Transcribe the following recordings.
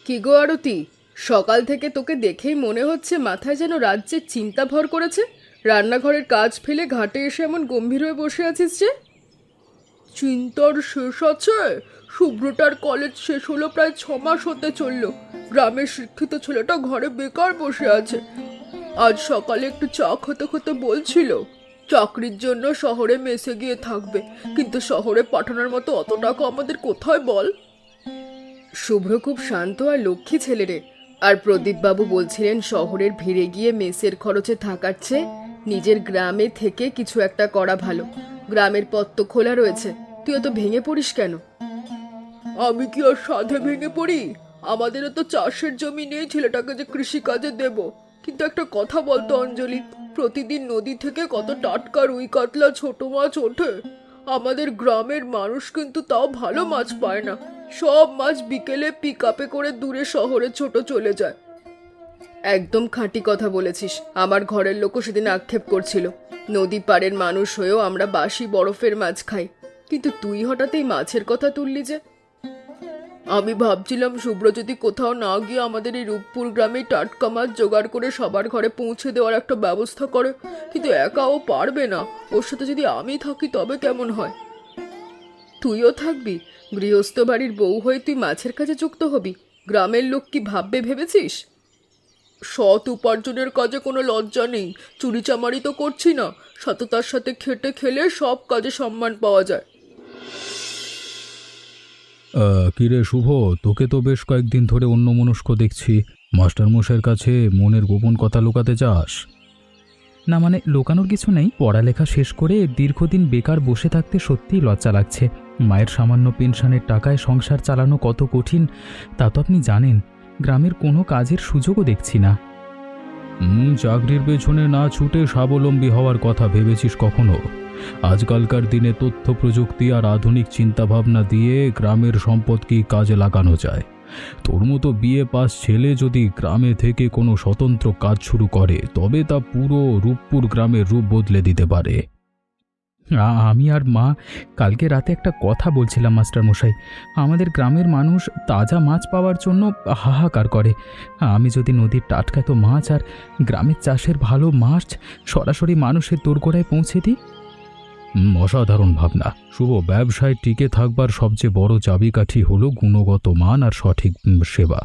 কি গো আরতি, সকাল থেকে তোকে দেখেই মনে হচ্ছে মাথায় যেন রাজ্যের চিন্তা ভর করেছে। রান্নাঘরের কাজ ফেলে ঘাটে এসে এমন গম্ভীর হয়ে বসে আছিস যে? চিন্তার শেষ আছে। শুভ্রটার কলেজ শেষ হলো প্রায় 6 মাস হতে চললো। গ্রামের শিক্ষিত ছেলেটা ঘরে বেকার বসে আছে। আজ সকালে একটু চা খেতে খেতে বলছিল চাকরির জন্য শহরে মেসে গিয়ে থাকবে, কিন্তু শহরে পাঠানোর মতো অত টাকা আমাদের কোথায় বল। শুভ্র খুব শান্ত আর লক্ষ্মী ছেলে রে। আর প্রদীপবাবু বলছিলেন শহরের ভিড়ে গিয়ে মেসের খরচে থাকার চেয়ে নিজের গ্রামে থেকে কিছু একটা করা ভালো। গ্রামের পথ তো খোলা রয়েছে, তুই অত ভেঙে পড়িস কেন? আমি কি আর সাধে ভেঙে পড়ি? আমাদেরও তো চাষের জমি নেই ছেলেটাকে যে কৃষিকাজে দেব। কিন্তু একটা কথা বলতো অঞ্জলি, প্রতিদিন নদী থেকে কত টাটকা রুই কাতলা ছোট মাছ ওঠে। আমাদের গ্রামের মানুষ কিন্তু তাও ভালো মাছ পায় না। সব মাছ বিকেলে পিক আপে করে দূরে শহরে ছোট চলে যায়। একদম খাঁটি কথা বলেছিস। আমার ঘরের লোকও সেদিন আক্ষেপ করছিল, নদী পাড়ের মানুষ হয়েও আমরা বাসি বরফের মাছ খাই। কিন্তু তুই হঠাৎ এই মাছের কথা তুললি যে? আমি ভাবছিলাম শুভ্র যদি কোথাও না গিয়ে আমাদের এই রূপপুর গ্রামে টাটকা মাছ জোগাড় করে সবার ঘরে পৌঁছে দেওয়ার একটা ব্যবস্থা করে, কিন্তু একা ও পারবে না। ওর সাথে যদি আমি থাকি তবে কেমন হয়? তুইও থাকবি? গৃহস্থ বাড়ির বউ হয়ে তুই মাছের কাজে যুক্ত হবি? গ্রামের লোক কি ভাববে ভেবেছিস? সৎ উপার্জনের কাজে কোনো লজ্জা নেই। চুরিচামারি তো করছি না। সততার সাথে খেটে খেলে সব কাজে সম্মান পাওয়া যায়। কিরে শুভ, তোকে তো বেশ কয়েকদিন ধরে অন্যমনস্ক দেখছি। মাস্টারমশাইয়ের কাছে মনের গোপন কথা লুকাতে চাস? না মানে লোকানোর কিছু নেই, পড়ালেখা শেষ করে দীর্ঘদিন বেকার বসে থাকতে সত্যিই লজ্জা লাগছে। মায়ের সামান্য পেনশনের টাকায় সংসার চালানো কত কঠিন তা তো আপনি জানেন। গ্রামের কোনো কাজের সুযোগও দেখছি না। চাকরির পেছনে না ছুটে স্বাবলম্বী হওয়ার কথা ভেবেছিস কখনো? আজকালকার দিনে তথ্য প্রযুক্তি আর আধুনিক চিন্তাভাবনা দিয়ে গ্রামের সম্পদকে কাজে লাগানো যায়। তোর মতো বিএ পাস ছেলে যদি গ্রামে থেকে কোনো স্বতন্ত্র কাজ শুরু করে তবে তা পুরো রূপপুর গ্রামের রূপ বদলে দিতে পারে। আমি আর মা কালকে রাতে একটা কথা বলছিলাম মাস্টারমশাই। আমাদের গ্রামের মানুষ তাজা মাছ পাওয়ার জন্য হাহাকার করে। আমি যদি নদীর টাটকা তো মাছ আর গ্রামের চাষের ভালো মাছ সরাসরি মানুষের দোরগোড়ায় পৌঁছে দিই। অসাধারণ ভাবনা শুভ। ব্যবসায় টিকে থাকবার সবচেয়ে বড় চাবিকাঠি হলো গুণগত মান আর সঠিক সেবা।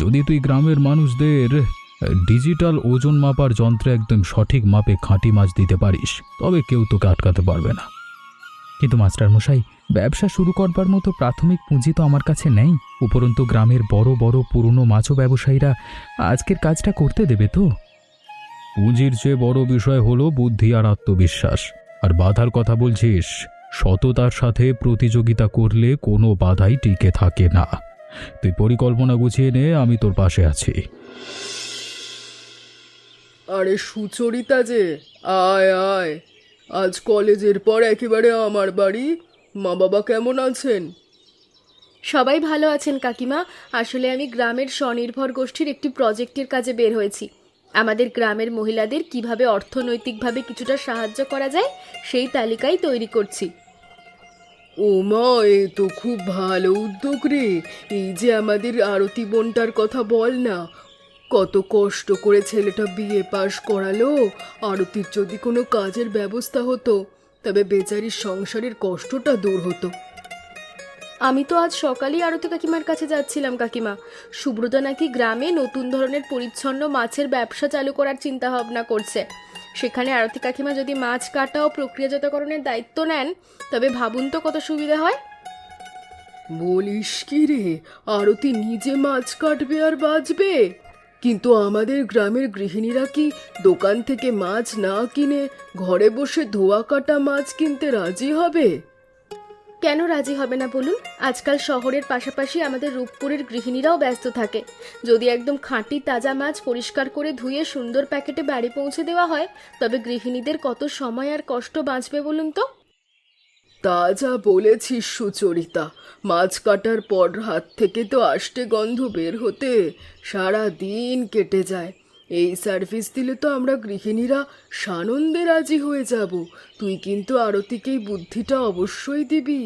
যদি তুই গ্রামের মানুষদের ডিজিটাল ওজন মাপার যন্ত্রে একদম সঠিক মাপে খাঁটি মাছ দিতে পারিস তবে কেউ তোকে আটকাতে পারবে না। কিন্তু মাস্টারমশাই, ব্যবসা শুরু করবার মতো প্রাথমিক পুঁজি তো আমার কাছে নেই। উপরন্তু গ্রামের বড় বড় পুরনো মাছও ব্যবসায়ীরা আজকের কাজটা করতে দেবে তো? পুঁজির চেয়ে বড় বিষয় হলো বুদ্ধি আর আত্মবিশ্বাস। আর বাধার কথা বলছিস, সততার সাথে প্রতিযোগিতা করলে কোনো বাধাই টিকে থাকে না। তুই পরিকল্পনা গুছিয়ে নে, আমি তোর পাশে আছি। আরে সুচরিতা যে, আয় আয়। আজ কলেজের পর একেবারে আমার বাড়ি। মা বাবা কেমন আছেন? সবাই ভালো আছেন কাকিমা। আসলে আমি গ্রামের স্বনির্ভর গোষ্ঠীর একটি প্রজেক্টের কাজে বের হয়েছি। আমাদের গ্রামের মহিলাদের কিভাবে অর্থনৈতিকভাবে কিছুটা সাহায্য করা যায় সেই তালিকাই তৈরি করছি। ও মা, এ তো খুব ভালো উদ্যোগ রে। এই যে আমাদের আরতি বোনটার কথা বল না, কত কষ্ট করে ছেলেটা বিএ পাশ করালো। আরতির যদি কোনো কাজের ব্যবস্থা হতো তবে বেচারির সংসারের কষ্টটা দূর হতো। আমি তো আজ সকালেই আরতি কাকিমার কাছে যাচ্ছিলাম কাকিমা। সুব্রতা নাকি গ্রামে নতুন ধরনের পরিচ্ছন্ন মাছের ব্যবসা চালু করার চিন্তা ভাবনা করছে। সেখানে আরতি কাকিমা যদি মাছ কাটা ও প্রক্রিয়াজাতকরণের দায়িত্ব নেন তবে ভাবুন তো কত সুবিধা হয়। বলিস কি রে, আরতি নিজে মাছ কাটবে আর বাঁচবে? কিন্তু আমাদের গ্রামের গৃহিণীরা কি দোকান থেকে মাছ না কিনে ঘরে বসে ধোয়া কাটা মাছ কিনতে রাজি হবে? কেন রাজি হবে না বলুন? আজকাল শহরের পাশাপাশি আমাদের রূপপুরের গৃহিণীরাও ব্যস্ত থাকে। যদি একদম খাঁটি তাজা মাছ পরিষ্কার করে ধুয়ে সুন্দর প্যাকেটে বাড়ি পৌঁছে দেওয়া হয় তবে গৃহিণীদের কত সময় আর কষ্ট বাঁচবে বলুন তো। তা যা বলেছিস সুচরিতা, মাছ কাটার পর হাত থেকে তো আষ্টে গন্ধ বের হতে সারা দিন কেটে যায়। এই সার্ভিস দিলে তো আমরা গৃহিণীরা সানন্দে রাজি হয়ে যাব। তুই কিন্তু আরতিকে এই বুদ্ধিটা অবশ্যই দিবি।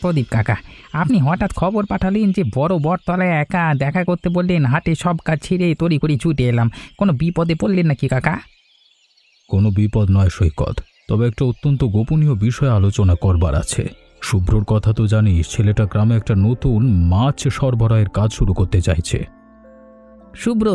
প্রদীপ কাকা, আপনি হঠাৎ খবর পাঠালেন যে বড় বটতলায় একা দেখা করতে বললেন, হাটে সব কাজ ছেড়ে তড়িঘড়ি ছুটে এলাম। কোনো বিপদে পড়লেন নাকি কাকা? কোনো বিপদ নয় সৈকত, তবে একটা অত্যন্ত গোপনীয় বিষয় আলোচনা করবার আছে। শুভ্রর কথা তো জানিস, ছেলেটা গ্রামে একটা নতুন মাছ সরবরাহের কাজ শুরু করতে চাইছে। শুভ্র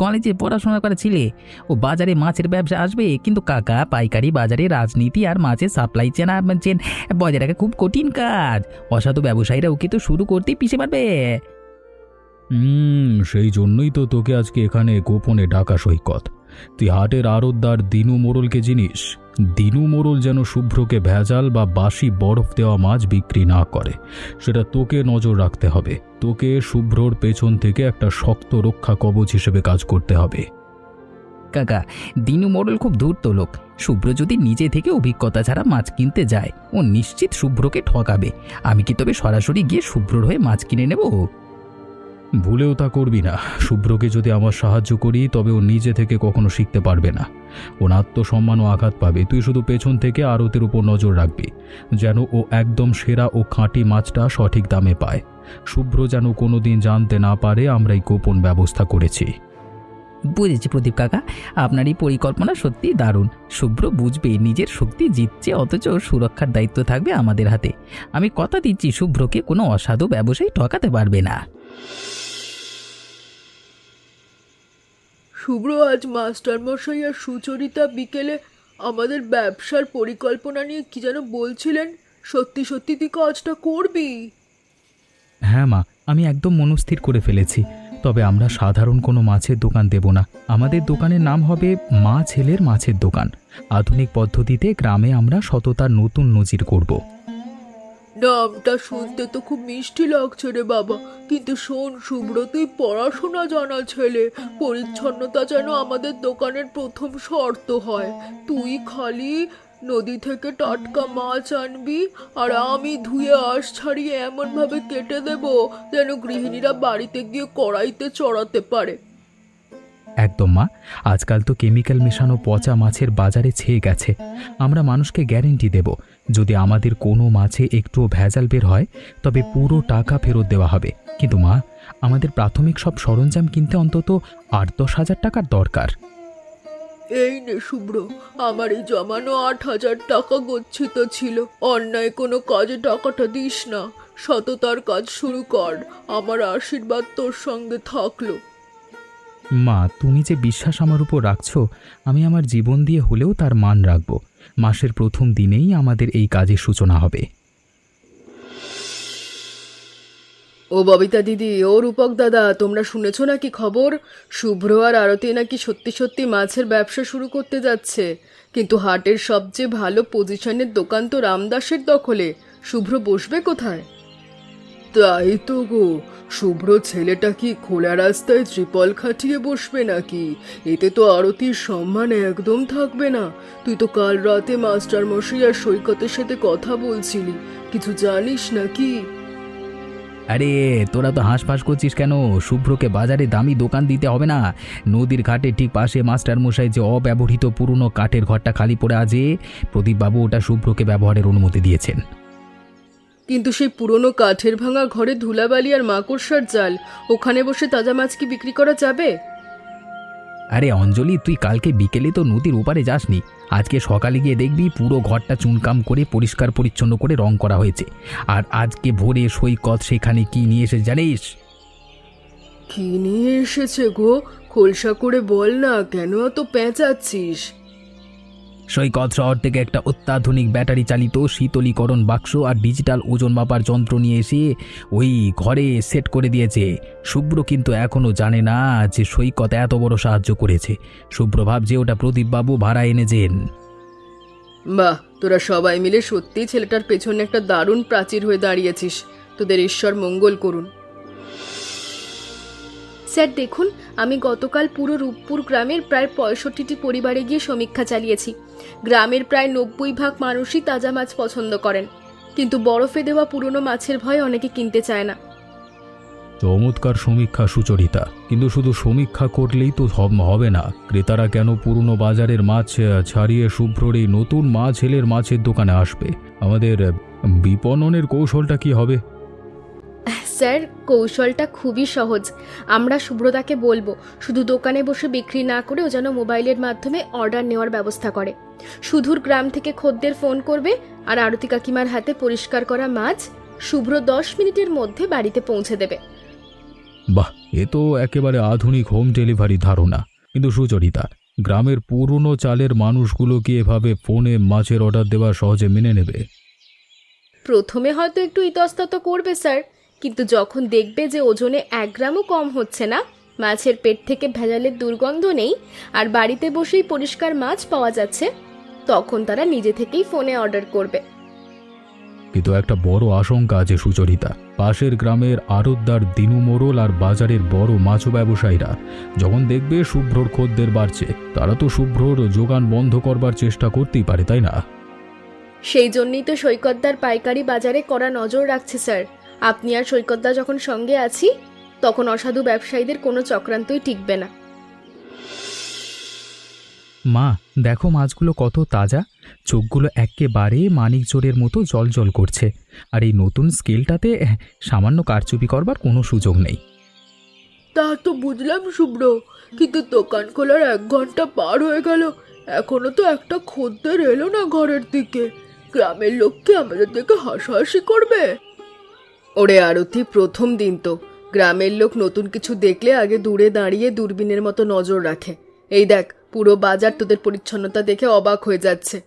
কলেজে পড়াশোনা করে ছিলে, ও বাজারে মাছের ব্যবসা আসবে, কিন্তু কাকা পাইকারি বাজারে রাজনীতি আর মাছের সাপ্লাই চেন বজায় রাখা খুব কঠিন কাজ। অসাধু ব্যবসায়ীরা ওকে তো শুরু করতেই পিছিয়ে পারবে। সেই জন্যই তো তোকে আজকে এখানে গোপনে ডাকা সৈকত। তুই হাটের আড়তদার দিনু মোড়লকে চিনিস? দিনু মোড়ল যেন শুভ্রকে ভেজাল বা বাসি বরফ দেওয়া মাছ বিক্রি না করে, সেটা তোকে নজর রাখতে হবে। তোকে শুভ্রর পেছন থেকে একটা শক্ত রক্ষা কবচ হিসেবে কাজ করতে হবে। কাকা, দিনু মোড়ল খুব ধূর্ত লোক। শুভ্র যদি নিজে থেকে অভিজ্ঞতা ছাড়া মাছ কিনতে যায়, ও নিশ্চিত শুভ্রকে ঠকাবে। আমি কি তবে সরাসরি গিয়ে শুভ্রর হয়ে মাছ কিনে নেব? ভুলেও তা করবি না। শুভ্রকে যদি আমার সাহায্য করি, তবে ও নিজে থেকে কখনো শিখতে পারবে না। ওর আত্মসম্মানও আঘাত পাবে। তুই শুধু পেছন থেকে আড়তের উপর নজর রাখবি, যেন ও একদম সেরা ও খাঁটি মাছটা সঠিক দামে পায়। শুভ্র যেন কোনোদিন জানতে না পারে আমরা এই গোপন ব্যবস্থা করেছি। বুঝেছি প্রদীপ কাকা, আপনার এই পরিকল্পনা সত্যি দারুণ। শুভ্র বুঝবে নিজের শক্তি জিতছে, অথচ সুরক্ষার দায়িত্ব থাকবে আমাদের হাতে। আমি কথা দিচ্ছি, শুভ্রকে কোনো অসাধু ব্যবসায়ী ঠকাতে পারবে না। শুভ্র, আজ মাস্টারমশাই আর সুচরিতা বিকেলে আমাদের ব্যবসার পরিকল্পনা নিয়ে কি যেন বলছিলেন। সত্যি সত্যি তুই কাজটা করবি? হ্যাঁ মা, আমি একদম মনস্থির করে ফেলেছি। তবে আমরা সাধারণ কোনো মাছের দোকান দেব না। আমাদের দোকানের নাম হবে মা ছেলের মাছের দোকান। আধুনিক পদ্ধতিতে গ্রামে আমরা সততার নতুন নজির করব। নামটা শুনতে তো খুব মিষ্টি লাগছে রে বাবা, কিন্তু শোন শুভ্র, তুই পড়াশোনা জানা ছেলে, পরিচ্ছন্নতা যেন আমাদের দোকানের প্রথম শর্ত হয়। তুই খালি নদী থেকে টাটকা মাছ আনবি, আর আমি ধুয়ে আঁশ ছাড়িয়ে এমনভাবে কেটে দেব যেন গৃহিণীরা বাড়িতে গিয়ে কড়াইতে চড়াতে পারে। একদম মা, আজকাল তো কেমিক্যাল মেশানো পচা মাছের বাজারে ছেয়ে গেছে। আমরা মানুষকে গ্যারেন্টি দেব, যদি আমাদের কোনো মাছে একটুও ভেজাল বের হয়, তবে পুরো টাকা ফেরত দেওয়া হবে। কিন্তু মা, আমাদের প্রাথমিক সব সরঞ্জাম কিনতে অন্তত 8-10 হাজার টাকার দরকার। এই নে শুভ্র, আমার এই জমানো 8,000 টাকা গচ্ছিত ছিল। অন্যায় কোনো কাজে টাকাটা দিস না, সততার কাজ শুরু কর। আমার আশীর্বাদ তোর সঙ্গে থাকলো। মা, তুমি যে বিশ্বাস আমার উপর রাখছো, আমি আমার জীবন দিয়ে হলেও তার মান রাখব। মাসের প্রথম দিনেই আমাদের এই কাজের সূচনা হবে। ও ববিতা দিদি, ও রূপক দাদা, তোমরা শুনেছো নাকি খবর? শুভ্র আর আরতি নাকি সত্যি সত্যি মাছের ব্যবসা শুরু করতে যাচ্ছে। কিন্তু হাটের সবচেয়ে ভালো পজিশনের দোকান তো রামদাসের দখলে। শুভ্র বসবে কোথায়? তাই তো গো, শুভ্র ছেলেটা কি খোলা রাস্তায় ত্রিপল খাটিয়ে বসবে নাকি? এতে তো আরতির সম্মান একদম থাকবে না। তুই তো কাল রাতে মাস্টার মশাই আর সৈকতের সাথে কথা বলছিলি, কিছু জানিস নাকি? আরে তোরা তো হাঁসফাঁস করছিস কেন? শুভ্রকে বাজারে দামি দোকান দিতে হবে না। নদীর ঘাটে ঠিক পাশে মাস্টার মশাই যে অব্যবহৃত পুরনো কাঠের ঘরটা খালি পড়ে আছে, প্রদীপবাবু ওটা শুভ্রকে ব্যবহারের অনুমতি দিয়েছেন। কিন্তু সেই পুরনো কাঠের ভাঙা ঘরে ধুলাবালি আর মাকড়সার জাল, ওখানে বসে তাজা মাছ কি বিক্রি করা যাবে? আরে অঞ্জলি, তুই কালকে বিকেলে তো নদীর ওপারে যাসনি? আজকে সকালে গিয়ে দেখবি পুরো ঘরটা চুনকাম করে পরিষ্কার পরিচ্ছন্ন করে রং করা হয়েছে। আর আজকে ভোরে সৈকত সেখানে কি নিয়ে এসে জানিস? কি নিয়ে এসেছে গো? খোলসা করে বল না, কেন এত পেঁচাচ্ছিস? সৈকত শহর থেকে একটা অত্যাধুনিক ব্যাটারি চালিত শীতলীকরণ বাক্স আর ডিজিটাল ওজন মাপার যন্ত্র নিয়ে এসে ওই ঘরে সেট করে দিয়েছে। শুভ্র কিন্তু এখনও জানে না যে সৈকত এত বড় সাহায্য করেছে। শুভ্র ভাবছে ওটা প্রদীপবাবু ভাড়া এনেছেন। বাহ, তোরা সবাই মিলে সত্যি ছেলেটার পেছনে একটা দারুণ প্রাচীর হয়ে দাঁড়িয়েছিস। তোদের ঈশ্বর মঙ্গল করুন। স্যার দেখুন, আমি গতকাল পুরো রূপপুর গ্রামের প্রায় 65টি পরিবারে গিয়ে সমীক্ষা চালিয়েছি। গ্রামের প্রায় 90% মানুষই তাজা মাছ পছন্দ করেন, কিন্তু বরফে দেওয়া পুরনো মাছের ভয়ে অনেকে কিনতে চায় না। চমৎকার সমীক্ষা সুচরিতা, কিন্তু শুধু সমীক্ষা করলেই তো হবে না। ক্রেতারা কেন পুরনো বাজারের মাছ ছাড়িয়ে শুভ্রর এই নতুন মাছ হেলের মাছের দোকানে আসবে? আমাদের বিপণনের কৌশলটা কি হবে? স্যার, কৌশলটা খুবই সহজ। আমরা সুব্রতাকে বলবো শুধু দোকানে বসে বিক্রি না করে ও যেন মোবাইলের মাধ্যমে অর্ডার নেওয়ার ব্যবস্থা করে। সুদূর গ্রাম থেকে খদ্দের ফোন করবে আর আরতি কাকিমার হাতে পরিষ্কার করা মাছ শুভ্র 10 মিনিটের মধ্যে বাড়িতে পৌঁছে দেবে। বাহ, এ তো একেবারে আধুনিক হোম ডেলিভারি ধারণা। কিন্তু সুচরিতা, গ্রামের পুরনো চালের মানুষগুলো কি এভাবে ফোনে মাছের অর্ডার দেওয়া সহজে মেনে নেবে? প্রথমে হয়তো একটু ইতস্তত করবে স্যার, কিন্তু যখন দেখবে যে ওজনে 1 গ্রামও কম হচ্ছে না, মাছের পেট থেকে ভেজালের দুর্গন্ধ নেই আর বাড়িতে বসেই পরিষ্কার মাছ পাওয়া যাচ্ছে, তখন তারা নিজে থেকেই ফোনে অর্ডার করবে। কিন্তু একটা বড় আশঙ্কা আছে সুচরিতা। পাশের গ্রামের আড়তদার দিনু মোড়ল আর বাজারের বড় মাছ ব্যবসায়ীরা যখন দেখবে শুভ্রর খদ্দের বাড়ছে, তারা তো শুভ্রর যোগান বন্ধ করবার চেষ্টা করতেই পারে, তাই না? সেই জন্যই তো সৈকতদার পাইকারি বাজারে কড়া নজর রাখছে স্যার। আপনি আর সৈকতদা যখন সঙ্গে আছি, তখন অসাধু ব্যবসায়ীদের কোনো চক্রান্তই টিকবে না। মা, দেখো মাছগুলো কত তাজা, চোখগুলো একেবারে মানিক জোড়ের মতো জল করছে। আর এই নতুন স্কেলটাতে সামান্য কারচুপি করবার কোনো সুযোগ নেই। তা তো বুঝলাম শুভ্র, কিন্তু দোকান খোলার 1 ঘন্টা পার হয়ে গেল, এখনো তো একটা খদ্দের এলো না ঘরের দিকে। গ্রামের লোক কি আমাদের দিকে হাসাহাসি করবে? ওরে আরতি, প্রথম দিন তো, গ্রামের লোক নতুন কিছু দেখলে আগে দূরে দাঁড়িয়ে দূরবীনের মতো নজর রাখে। এই দেখ, পুরো বাজার তোদের পরিচ্ছন্নতা দেখে অবাক হয়ে যাচ্ছে।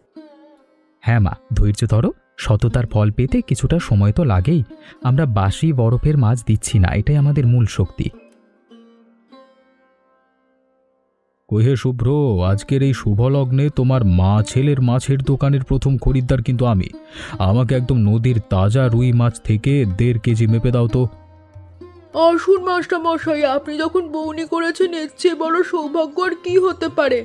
হ্যাঁ মা, ধৈর্য ধরো। সততার ফল পেতে কিছুটা সময় তো লাগেই। আমরা বাসি বরফের মাছ দিচ্ছি না, এটাই আমাদের মূল শক্তি। কহে শুভ্র, আজকের এই শুভ লগ্নে তোমার মা ছেলের মাছের দোকানের প্রথম খরিদ্দার কিন্তু আমি। আমাকে একদম নদীর তাজা রুই মাছ থেকে 1.5 কেজি মেপে দাও তো। আসুন মাস্টার মশাই, আপনি যখন বউনি করেছেন, এর চেয়ে বড় সৌভাগ্য আর কি হতে পারে?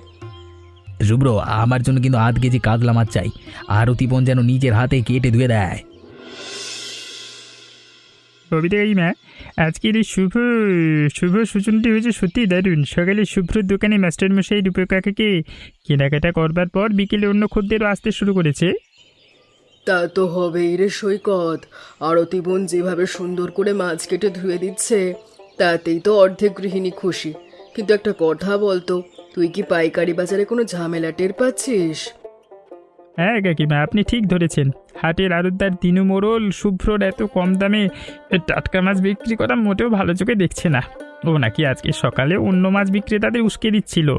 শুভ্র, আমার জন্য কিন্তু 1/2 কেজি কাতলা মাছ চাই। আরতি বোন যেন নিজের হাতে কেটে ধুয়ে দেয়। কবিতা কাকিমা, আজকের এই শুভ সূচনটি হয়েছে সত্যি দারুণ। সকালে শুভ্রর দোকানে মাস্টারমশাই রূপে কাকাকে কেনাকাটা করবার পর বিকেলে অন্য খদ্দেরও আসতে শুরু করেছে। তা তো হবেই রে সৈকত। আরতি বোন যেভাবে সুন্দর করে মাছ কেটে ধুয়ে দিচ্ছে, তাতেই তো অর্ধেক গৃহিণী খুশি। কিন্তু একটা কথা বলতো, তুই কি পাইকারি বাজারে কোনো ঝামেলা টের পাচ্ছিস? হ্যাঁ কাকিমা, আপনি ঠিক ধরেছেন। হাটের আড়তদার দিনু মোড়ল শুভ্রর এত কম দামে টাটকা মাছ বিক্রি করা মোটেও ভালো চোখে দেখছে না। ও নাকি আজকে সকালে অন্য মাছ বিক্রেতাদের উস্কে দিচ্ছিল।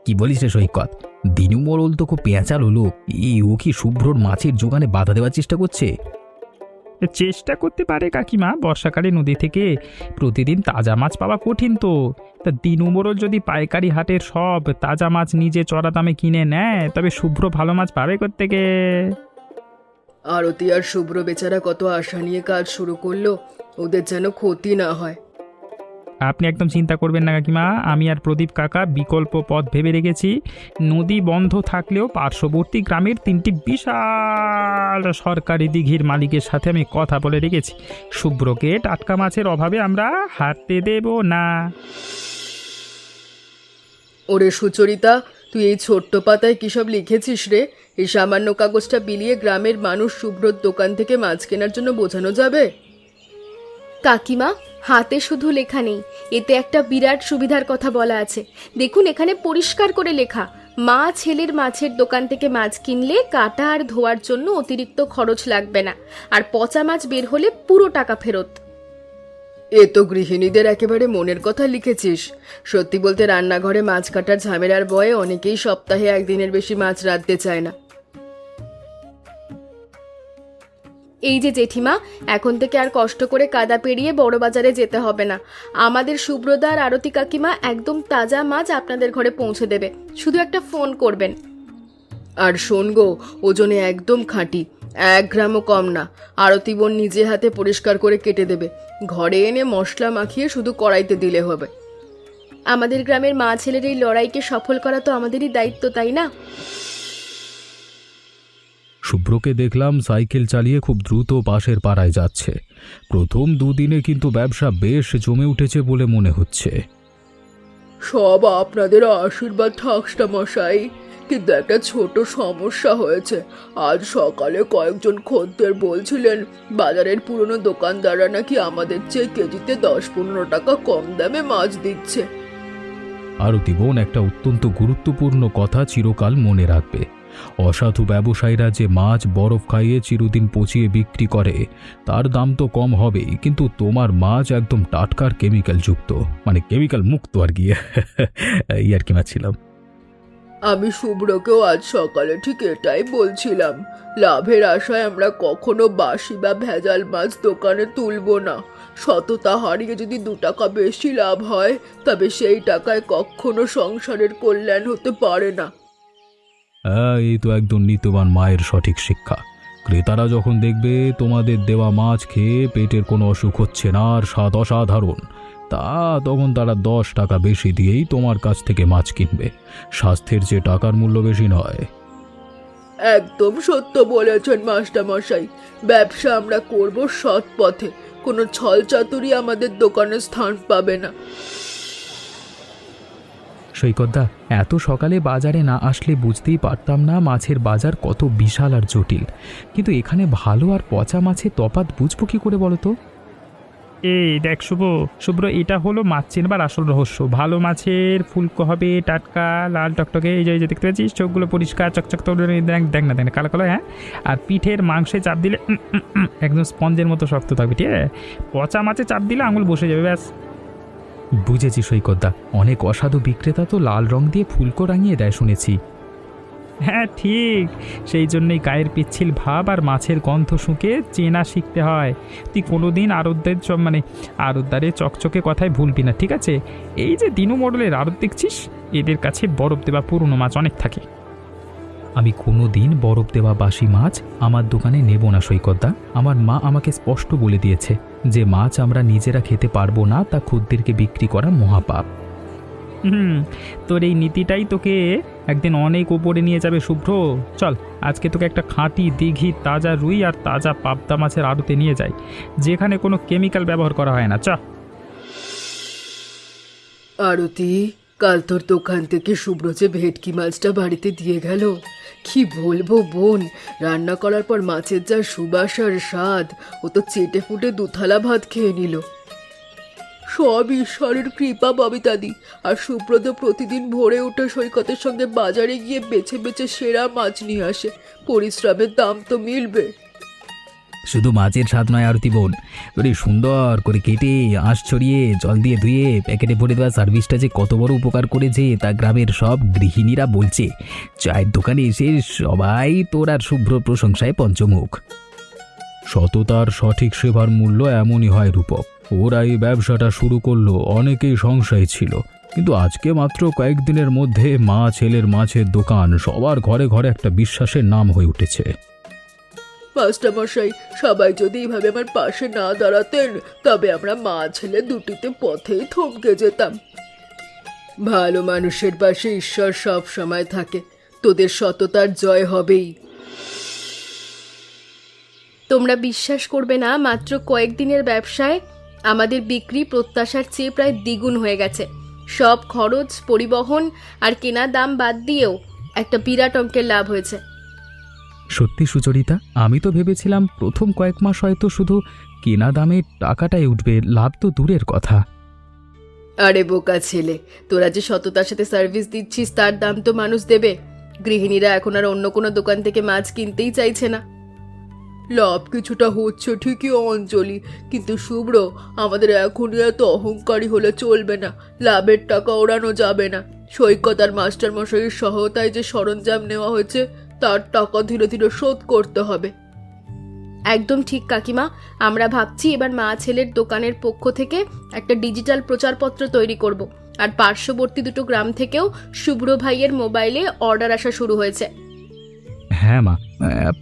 কি বলিস রে সৈকত? দিনু মোড়ল তো খুব পেঁচালো লোক। ও কি শুভ্রর মাছের যোগানে বাধা দেওয়ার চেষ্টা করছে? চেষ্টা করতে পারে কাকিমা, বর্ষাকালে নদী থেকে প্রতিদিন তাজা মাছ পাওয়া কঠিন তো। তা দিনু মোড়ল যদি পাইকারি হাটের সব তাজা মাছ নিজে চড়া দামে কিনে নেয়, তবে শুভ্র ভালো মাছ পাবে কোত্থেকে? আরতি আর শুভ্র বেচারা কত আশা নিয়ে কাজ শুরু করলো, ওদের যেন ক্ষতি না হয়। আপনি একদম চিন্তা করবেন না কাকিমা, আমি আর প্রদীপ কাকা বিকল্প পথ ভেবে রেখেছি। নদী বন্ধ থাকলেও পার্শ্ববর্তী গ্রামের 3টি বিশাল সরকারি দিঘির মালিকের সাথে আমি কথা বলে রেখেছি। শুভ্রকে টাটকা মাছের অভাবে আমরা হারতে দেব না। ওরে সুচরিতা, তুই এই ছোট্ট পাতায় কী সব লিখেছিস রে? এই সামান্য কাগজটা বিলিয়ে গ্রামের মানুষ শুভ্রর দোকান থেকে মাছ কেনার জন্য বোঝানো যাবে? কাকিমা, হাতে শুধু লেখা নেই, এতে একটা বিরাট সুবিধার কথা বলা আছে। দেখুন, এখানে পরিষ্কার করে লেখা, মা ছেলের মাছের দোকান থেকে মাছ কিনলে কাটা আর ধোয়ার জন্য অতিরিক্ত খরচ লাগবে না, আর পচা মাছ বের হলে পুরো টাকা ফেরত। এ তো গৃহিণীদের একেবারে মনের কথা লিখেছিস। সত্যি বলতে রান্নাঘরে মাছ কাটার ঝামেলার ভয়ে অনেকেই সপ্তাহে 1 দিনের বেশি মাছ রাঁধতে চায় না। এই যে জেঠিমা, এখন থেকে আর কষ্ট করে কাদা পেরিয়ে বড় বাজারে যেতে হবে না। আমাদের সুব্রদা আর আরতি কাকিমা একদম তাজা মাছ আপনাদের ঘরে পৌঁছে দেবে, শুধু একটা ফোন করবেন। আর শোন গো, ওজনে একদম খাঁটি, 1 গ্রামও কম না। আরতি বোন নিজে হাতে পরিষ্কার করে কেটে দেবে, ঘরে এনে মশলা মাখিয়ে শুধু কড়াইতে দিলে হবে। আমাদের গ্রামের মা ছেলের এই লড়াইকে সফল করা তো আমাদেরই দায়িত্ব, তাই না? শুভ্রকে দেখলাম সাইকেল চালিয়ে খুব দ্রুত পাশের পাড়ায় যাচ্ছে। প্রথম দুদিনে কিন্তু ব্যবসা বেশ জমে উঠেছে বলে মনে হচ্ছে। সব আপনাদের আশীর্বাদ থাকসটা মশাই, কিন্তু একটা ছোট সমস্যা হয়েছে। আজ সকালে কয়েকজন খদ্দের বলছিলেন বাজারের পুরনো দোকানদাররা নাকি আমাদের চেয়ে কেজিতে 10-15 টাকা কম দামে মাছ দিচ্ছে। আরতি বোন, একটা অত্যন্ত গুরুত্বপূর্ণ কথা চিরকাল মনে রাখবে। অসাধু ব্যবসায়ীরা যে মাছ বরফ খাইয়ে চিরদিন পচিয়ে বিক্রি করে তার দাম তো কম হবেই, কিন্তু তোমার মাছ একদম টাটকার কেমিক্যাল যুক্ত, মানে কেমিক্যাল মুক্ত আর কি। এই আর কি মাছিলাম। আমি শুভ্রকেও আজ সকালে ঠিক এটাই বলছিলাম। লাভের আশায় আমরা কখনো বাসি বা ভেজাল মাছ দোকানে তুলব না। সততা হারিয়ে যদি 2 টাকা বেশি লাভ হয়, তবে সেই টাকায় কখনো সংসারের কল্যাণ হতে পারে না। হ্যাঁ, এই তো একদম নীতিবান মায়ের সঠিক শিক্ষা। ক্রেতারা যখন দেখবে তোমাদের দেওয়া মাছ খেয়ে পেটের কোনো অসুখ হচ্ছে না আর স্বাদ অসাধারণ, তখন তারা 10 টাকা বেশি দিয়েই তোমার কাছ থেকে মাছ কিনবে। স্বাস্থ্যের যে টাকার মূল্য বেশি নয়। একদম সত্য বলেছেন মাস্টারমশাই। ব্যবসা আমরা করব সৎ পথে, কোনো ছল চাতুরি আমাদের দোকানে স্থান পাবে না। সৈকতদা, এত সকালে বাজারে না আসলে বুঝতেই পারতাম না মাছের বাজার কত বিশাল আর জটিল। কিন্তু এখানে ভালো আর পচা মাছের তফাৎ বুঝবো কি করে বলো তো? এই দেখ শুভ্র, এটা হলো মাছ চেনবার আসল রহস্য। ভালো মাছের ফুলকো হবে টাটকা, লাল টকটকে, এই যে দেখতে পাচ্ছিস চোখগুলো পরিষ্কার চকচক, তো দেখ না কালো কালো, হ্যাঁ। আর পিঠের মাংসে চাপ দিলে একদম স্পঞ্জের মতো শক্ত থাকবে, ঠিক আছে। পচা মাছে চাপ দিলে আঙুল বসে যাবে, ব্যাস। বুঝেছি সৈকতদা, অনেক অসাধু বিক্রেতা তো লাল রং দিয়ে ফুলকো রাঙিয়ে দেয় শুনেছি। হ্যাঁ ঠিক, সেই জন্যই গায়ের পিচ্ছিল ভাব আর মাছের গন্ধ শুঁকে চেনা শিখতে হয়। তুই কোনোদিন আড়তদারের চকচকে কথায় ভুলবি না, ঠিক আছে। এই যে দিনু মডেলের আড়ত দেখছিস, এদের কাছে বরফ দেওয়া পুরনো মাছ অনেক থাকে। আমি কোনো দিন বরফ দেওয়া বাসি মাছ আমার দোকানে নেব না সৈকতদা। আমার মা আমাকে স্পষ্ট বলে দিয়েছে যে মাছ আমরা নিজেরা খেতে পারবো না, তা খদ্দেরকে বিক্রি করা মহাপাপ। তোর এই নীতিটাই তোকে একদিন অনেক ওপরে নিয়ে যাবে শুভ্র। চল, আজকে তোকে একটা খাঁটি দিঘি তাজা রুই আর তাজা পাবদা মাছের আড়তে নিয়ে যাই, যেখানে কোনো কেমিক্যাল ব্যবহার করা হয় না। চ। আরতি, কাল তোর দোকান থেকে শুভ্র যে ভেটকি মাছটা বাড়িতে দিয়ে গেল, কি বলবো বোন, রান্না করার পর মাছের যা সুবাস আর স্বাদ, ও তো চেটে ফুটে 2 থালা ভাত খেয়ে নিল। সব ঈশ্বরের কৃপা ববিতাদি। আর সুব্রত প্রতিদিন ভোরে উঠে সৈকতের সঙ্গে বাজারে গিয়ে বেছে বেছে সেরা মাছ নিয়ে আসে। পরিশ্রমের দাম তো মিলবে। শুধু মাছের স্বাদ নয় আরতি বোন, ওরে সুন্দর করে কেটে আঁশ ছড়িয়ে জল দিয়ে ধুয়ে প্যাকেটে ভরে দেওয়া সার্ভিসটা যে কত বড় উপকার করেছে তা গ্রামের সব গৃহিণীরা বলছে। চায়ের দোকানে এসে সবাই তোর আর শুভ্র প্রশংসায় পঞ্চমুখ। সততার সঠিক সেবার মূল্য এমনই হয় রূপক। ওরা এই ব্যবসাটা শুরু করলো, অনেকেই সংশয় ছিল, কিন্তু আজকে মাত্র কয়েকদিনের মধ্যে মা ছেলের মাছের দোকান সবার ঘরে ঘরে একটা বিশ্বাসের নাম হয়ে উঠেছে। মাস্টারমশাই, সবাই যদি এইভাবে আমার পাশে না দাঁড়াতেন, তবে আমরা মা ছেলে দুটিতে পথেই থমকে যেতাম। ভালো মানুষের পাশে ঈশ্বর সব সময় থাকে। তোদের সততার জয় হবেই। তোমরা বিশ্বাস করবে না, মাত্র কয়েকদিনের ব্যবসায় আমাদের বিক্রি প্রত্যাশার চেয়ে প্রায় দ্বিগুণ হয়ে গেছে। সব খরচ, পরিবহন আর কেনা দাম বাদ দিয়েও একটা বিরাট অঙ্কের লাভ হয়েছে। সত্যি সুচরিতা, আমি তো ভেবেছিলাম প্রথম কয়েক মাস হয়তো শুধু কেনা দামে টাকাটাই উঠবে, লাভ তো দূরের কথা। আরে বোকা ছেলে, তোরা যে সততার সাথে সার্ভিস দিচ্ছিস তার দাম তো মানুষ দেবে। গৃহিণীরা এখন আর অন্য কোনো দোকান থেকে মাছ কিনতেই চাইছে না। লাভ কিছুটা হচ্ছে ঠিকই অঞ্জলি, কিন্তু শুভ্র, আমাদের এখনই এত অহংকারী হলে চলবে না। লাভের টাকা ওড়ানো যাবে না। সৈকত আর মাস্টারমশাইয়ের সহায়তায় যে সরঞ্জাম নেওয়া হয়েছে তার টাকা ধীরে ধীরে শোধ করতে হবে। একদম ঠিক কাকিমা, আমরা ভাবছি এবার মা ছেলের দোকানের পক্ষ থেকে একটা ডিজিটাল প্রচারপত্র তৈরি করব। আর পার্শ্ববর্তী 2 গ্রাম থেকেও শুভ্র ভাইয়ের মোবাইলে অর্ডার আসা শুরু হয়েছে। হ্যাঁ মা,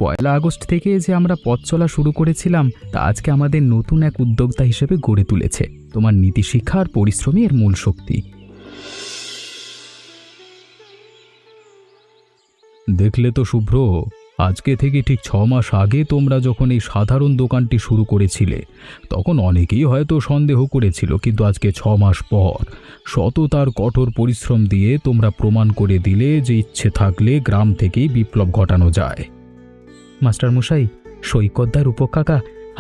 1 আগস্ট থেকে যে আমরা পথ চলা শুরু করেছিলাম তা আজকে আমাদের নতুন এক উদ্যোক্তা হিসেবে গড়ে তুলেছে। তোমার নীতি শিক্ষা আর পরিশ্রমই এর মূল শক্তি। দেখলে তো শুভ্র, আজকে থেকে ঠিক 6 মাস আগে তোমরা যখন এই সাধারণ দোকানটি শুরু করেছিলে তখন অনেকেই হয়তো সন্দেহ করেছিল, কিন্তু আজকে 6 মাস পর সততার কঠোর পরিশ্রম দিয়ে তোমরা প্রমাণ করে দিলে যে ইচ্ছে থাকলে গ্রাম থেকেই বিপ্লব ঘটানো যায়। মাস্টারমশাই, সৈকতদার উপকাকা,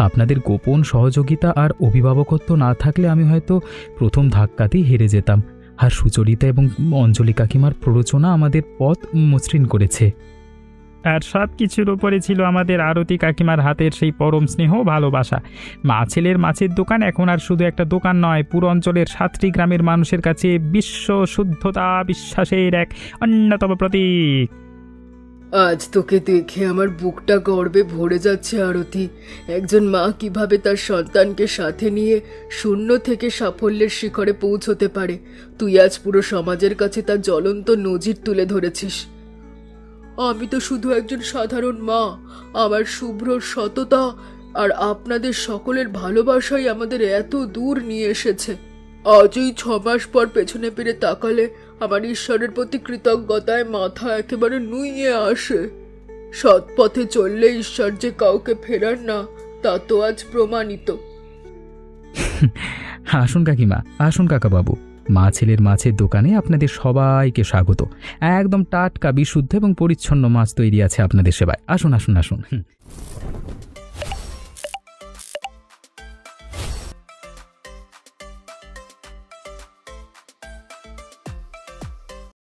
আপনাদের গোপন সহযোগিতা আর অভিভাবকত্ব না থাকলে আমি হয়তো প্রথম ধাক্কাতেই হেরে যেতাম। আর সুচরিতা এবং অঞ্জলি কাকিমার প্ররোচনা আমাদের পথ মসৃণ করেছে। আর সব কিছুর উপরে ছিল আমাদের আরতি কাকিমার হাতের সেই পরম স্নেহ ভালোবাসা। মা ছেলের মাছের দোকান এখন আর শুধু একটা দোকান নয়, পুরো অঞ্চলের 7টি গ্রামের মানুষের কাছে বিশ্ব শুদ্ধতা বিশ্বাসের এক অন্যতম প্রতীক। আজ তোকে দেখে আমার বুকটা গর্বে ভরে যাচ্ছে আরতি। একজন মা কিভাবে তার সন্তানকে সাথে নিয়ে শূন্য থেকে সাফল্যের শিখরে পৌঁছতে পারে, তুই আজ পুরো সমাজের কাছে তার জ্বলন্ত নজির তুলে ধরেছিস। আমি তো শুধু একজন সাধারণ মা, আমার শুভ্রর সততা আর আপনাদের সকলের ভালোবাসাই আমাদের এত দূর নিয়ে এসেছে। আজই 6 মাস পর পেছনে ফিরে তাকালে আমার ঈশ্বরের প্রতি কৃতজ্ঞতায় মাথা একেবারে নুইয়ে আসে। সৎ পথে চললে ঈশ্বর যে কাউকে ফেরার না, তা তো আজ প্রমাণিত। আসুন কাকিমা, আসুন কাকাবাবু, মা ছেলের মাছের দোকানে আপনাদের সবাইকে স্বাগত। একদম টাটকা, বিশুদ্ধ এবং পরিচ্ছন্ন মাছ তৈরি আছে আপনাদের সেবায়। আসুন আসুন আসুন।